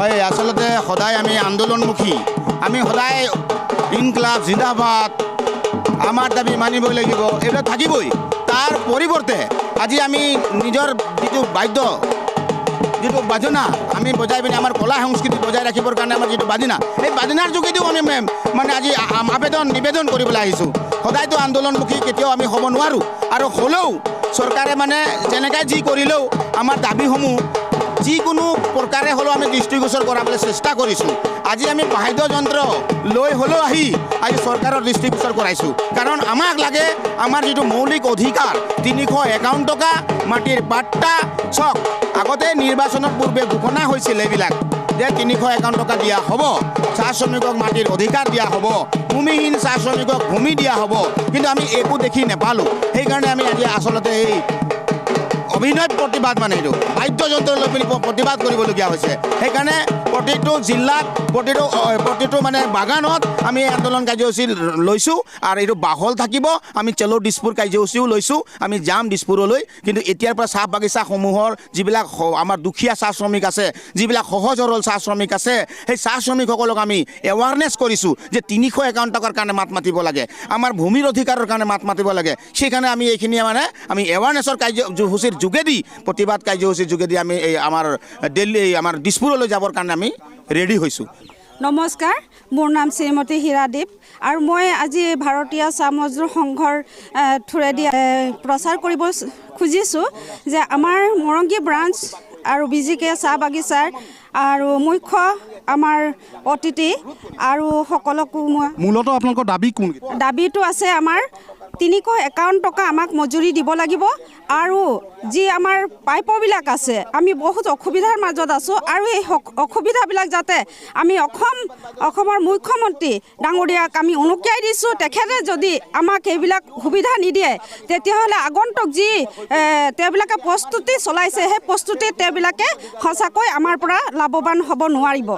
হয় আসলতে সদায় আমি আন্দোলনমুখী আমি সদায় ইনকলাব জিন্দাবাদ আমাৰ দাবি মানিবই লাগিব এইবিলাক থাকিবই তাৰ পৰিৱৰ্তে আজি আমি নিজৰ যিটো বাদ্য যিটো বাজনা আমি বজাই পিনে আমাৰ কলা সংস্কৃতি বজাই ৰাখিবৰ কাৰণে আমাৰ যিটো বাজনা এই বাজনাৰ যোগেদিও আমি মানে আজি নিবেদন কৰিবলৈ আহিছোঁ সদায়তো আন্দোলনমুখী কেতিয়াও আমি হ'ব নোৱাৰোঁ আৰু হ'লেও চৰকাৰে মানে যেনেকৈ যি কৰিলেও আমাৰ দাবীসমূহ যিকোনো প্ৰকাৰে হ'লেও আমি দৃষ্টিগোচৰ কৰাবলৈ চেষ্টা কৰিছোঁ আজি আমি বাদ্যযন্ত্ৰ লৈ হ'লেও আহি আজি চৰকাৰৰ দৃষ্টিগোচৰ কৰাইছোঁ কাৰণ আমাক লাগে আমাৰ যিটো মৌলিক অধিকাৰ 351 টকা মাটিৰ পাট্টা চক আগতে নিৰ্বাচনৰ পূৰ্বে ঘোষণা হৈছিল এইবিলাক যে 351 টকা দিয়া হ'ব চাহ শ্ৰমিকক মাটিৰ অধিকাৰ দিয়া হ'ব ভূমিহীন চাহ শ্ৰমিকক ভূমি দিয়া হ'ব কিন্তু আমি একো দেখি নাপালোঁ সেইকাৰণে আমি আজি আচলতে এই অভিনয় প্ৰতিবাদ মানে এইটো বাদ্যযন্ত্ৰ লৈ পিনি প্ৰতিবাদ কৰিবলগীয়া হৈছে সেইকাৰণে প্ৰতিটো জিলাত প্ৰতিটো মানে বাগানত আমি আন্দোলন কাৰ্যসূচী লৈছোঁ আৰু এইটো বাহল থাকিব আমি চেলো দিছপুৰ কাৰ্যসূচীও লৈছোঁ আমি যাম দিছপুৰলৈ কিন্তু এতিয়াৰ পৰা চাহ বাগিচাসমূহৰ যিবিলাক আমাৰ দুখীয়া চাহ শ্ৰমিক আছে যিবিলাক সহজ সৰল চাহ শ্ৰমিক আছে সেই চাহ শ্ৰমিকসকলক আমি এৱাৰনেছ কৰিছোঁ যে 351 টকাৰ কাৰণে মাত মাতিব লাগে আমাৰ ভূমিৰ অধিকাৰৰ কাৰণে মাত মাতিব লাগে সেইকাৰণে আমি এইখিনি মানে আমি এৱাৰনেছৰ কাৰ্যসূচীৰ যোগেদি প্ৰতিবাদ কাৰ্যসূচীৰ যোগেদি আমি এই আমাৰ দিল্লী আমাৰ দিছপুৰলৈ যাবৰ কাৰণে আমি ৰেডি হৈছোঁ নমস্কাৰ মোৰ নাম শ্ৰীমতী হীৰাদীপ আৰু মই আজি ভাৰতীয় চাহ মজদুৰ সংঘৰ থ্ৰুৰেদি প্ৰচাৰ কৰিব খুজিছোঁ যে আমাৰ মৰংগী ব্ৰাঞ্চ আৰু BGK চাহ বাগিচাৰ আৰু মুখ্য আমাৰ অতিথি আৰু সকলকো মই মূলত আপোনালোকৰ দাবী কোন দাবীটো আছে আমাৰ 351 টকা আমাক মজুৰি দিব লাগিব আৰু যি আমাৰ পাইপবিলাক আছে আমি বহুত অসুবিধাৰ মাজত আছোঁ আৰু এই অসুবিধাবিলাক যাতে আমি অসমৰ মুখ্যমন্ত্ৰী ডাঙৰীয়াক আমি উনুকিয়াই দিছোঁ তেখেতে যদি আমাক এইবিলাক সুবিধা নিদিয়ে তেতিয়াহ'লে আগন্তুক যি তেওঁবিলাকে প্ৰস্তুতি চলাইছে সেই প্ৰস্তুতিত তেওঁবিলাকে সঁচাকৈ আমাৰ পৰা লাভৱান হ'ব নোৱাৰিব